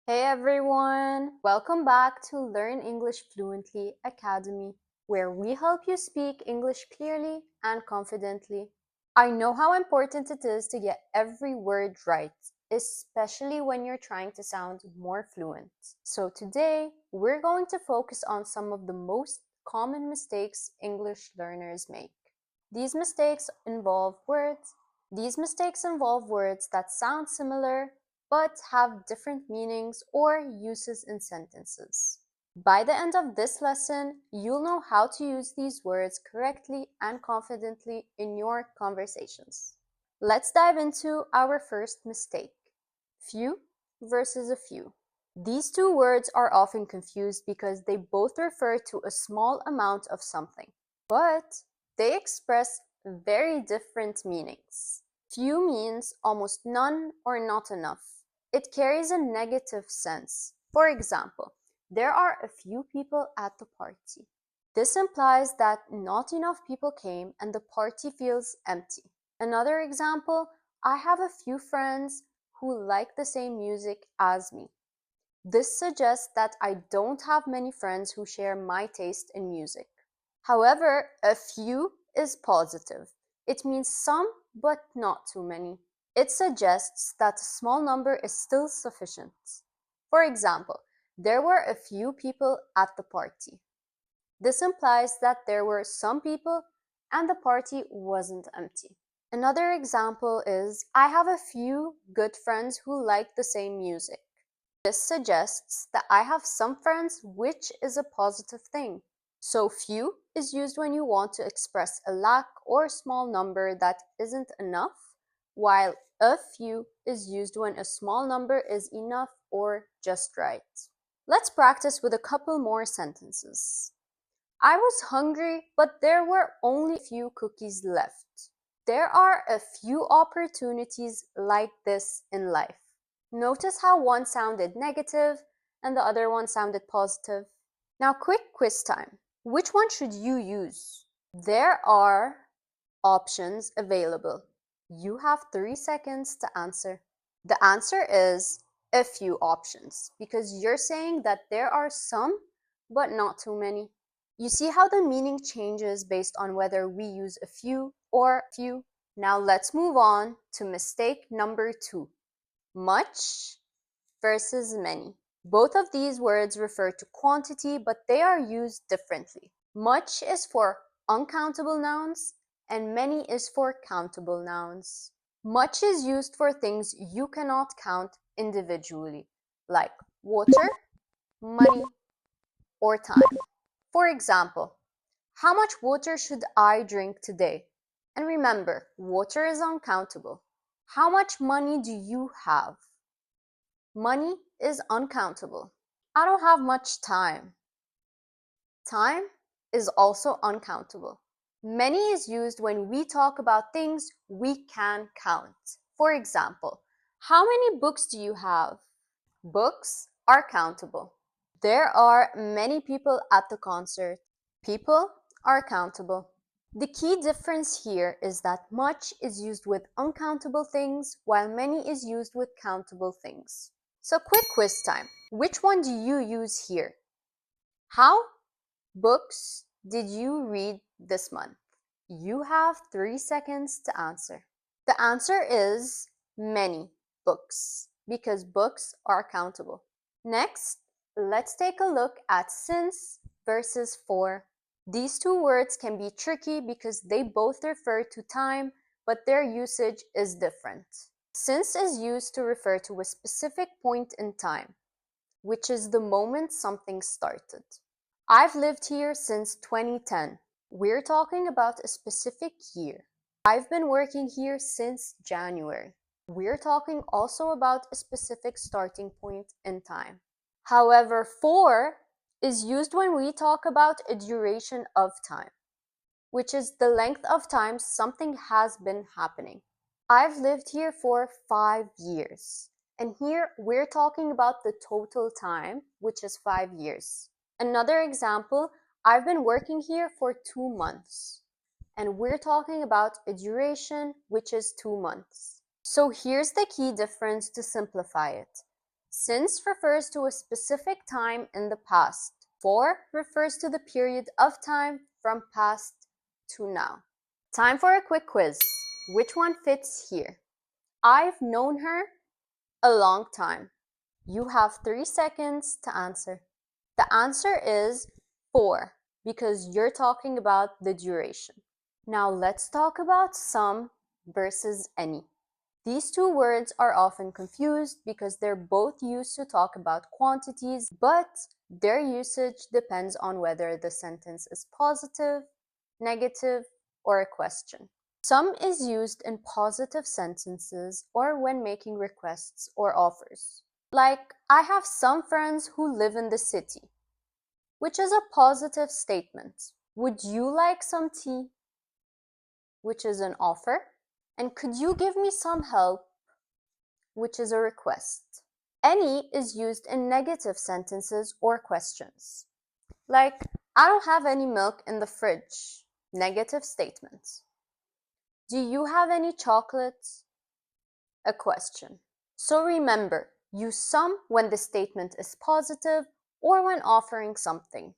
Hey everyone! Welcome back to Learn English Fluently Academy, where we help you speak English clearly and confidently. I know how important it is to get every word right, especially when you're trying to sound more fluent. So today, we're going to focus on some of the most common mistakes English learners make. These mistakes involve words. These mistakes involve words that sound similar but have different meanings or uses in sentences. By the end of this lesson, you'll know how to use these words correctly and confidently in your conversations. Let's dive into our first mistake. Few versus a few. These two words are often confused because they both refer to a small amount of something, but they express very different meanings. Few means almost none or not enough. It carries a negative sense. For example, there are a few people at the party. This implies that not enough people came and the party feels empty. Another example, I have a few friends who like the same music as me. This suggests that I don't have many friends who share my taste in music. However, a few is positive. It means some, but not too many. It suggests that a small number is still sufficient. For example, there were a few people at the party. This implies that there were some people and the party wasn't empty. Another example is, I have a few good friends who like the same music. This suggests that I have some friends, which is a positive thing. So few is used when you want to express a lack or small number that isn't enough, while a few is used when a small number is enough or just right. Let's practice with a couple more sentences. I was hungry, but there were only a few cookies left. There are a few opportunities like this in life. Notice how one sounded negative and the other one sounded positive. Now, quick quiz time. Which one should you use? There are options available. You have 3 seconds to answer. The answer is a few options because you're saying that there are some, but not too many. You see how the meaning changes based on whether we use a few or few? Now let's move on to mistake number 2. Much versus many. Both of these words refer to quantity, but they are used differently. Much is for uncountable nouns, and many is for countable nouns. Much is used for things you cannot count individually, like water, money, or time. For example, how much water should I drink today? And remember, water is uncountable. How much money do you have? Money is uncountable. I don't have much time. Time is also uncountable. Many is used when we talk about things we can count. For example, how many books do you have? Books are countable. There are many people at the concert. People are countable. The key difference here is that much is used with uncountable things while many is used with countable things. So quick quiz time. Which one do you use here? How books did you read this month? You have 3 seconds to answer. The answer is many books because books are countable. Next, let's take a look at since versus for. These two words can be tricky because they both refer to time, but their usage is different. Since is used to refer to a specific point in time, which is the moment something started. I've lived here since 2010. We're talking about a specific year. I've been working here since January. We're talking also about a specific starting point in time. However, for is used when we talk about a duration of time, which is the length of time something has been happening. I've lived here for 5 years. And here we're talking about the total time, which is 5 years. Another example, I've been working here for 2 months. And we're talking about a duration, which is 2 months. So here's the key difference to simplify it. Since refers to a specific time in the past. For refers to the period of time from past to now. Time for a quick quiz. Which one fits here? I've known her a long time. You have 3 seconds to answer. The answer is 4 because you're talking about the duration. Now let's talk about some versus any. These two words are often confused because they're both used to talk about quantities, but their usage depends on whether the sentence is positive, negative, or a question. Some is used in positive sentences or when making requests or offers. Like, I have some friends who live in the city, which is a positive statement. Would you like some tea? Which is an offer. And could you give me some help? Which is a request. Any is used in negative sentences or questions. Like, I don't have any milk in the fridge. Negative statement. Do you have any chocolates? A question. So remember, use some when the statement is positive or when offering something,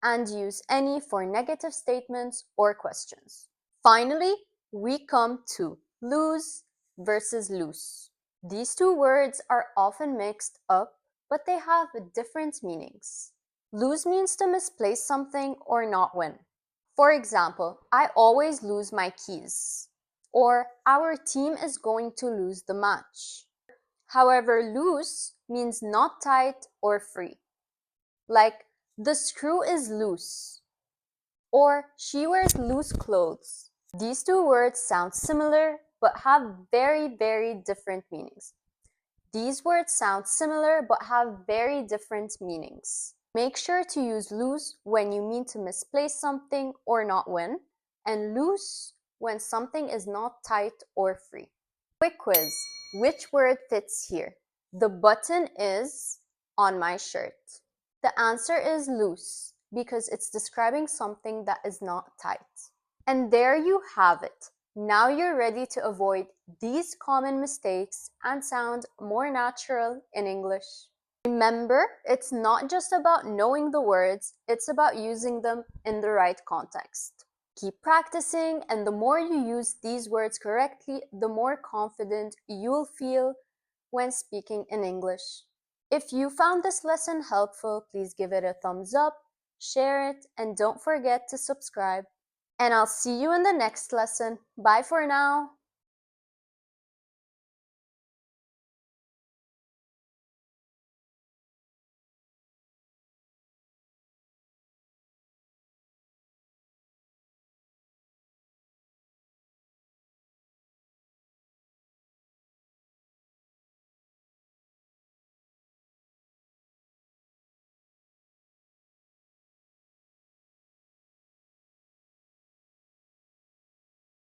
and use any for negative statements or questions. Finally, we come to lose versus loose. These two words are often mixed up, but they have different meanings. Lose means to misplace something or not win. For example, I always lose my keys. Or our team is going to lose the match. However, loose means not tight or free. Like, the screw is loose. Or she wears loose clothes. These two words sound similar but have very, very different meanings. These words sound similar but have very different meanings. Make sure to use lose when you mean to misplace something or not win, and loose when something is not tight or free. Quick quiz. Which word fits here? The button is on my shirt. The answer is loose because it's describing something that is not tight. And there you have it. Now you're ready to avoid these common mistakes and sound more natural in English. Remember, it's not just about knowing the words, it's about using them in the right context. Keep practicing, and the more you use these words correctly, the more confident you'll feel when speaking in English. If you found this lesson helpful, please give it a thumbs up, share it, and don't forget to subscribe. And I'll see you in the next lesson. Bye for now.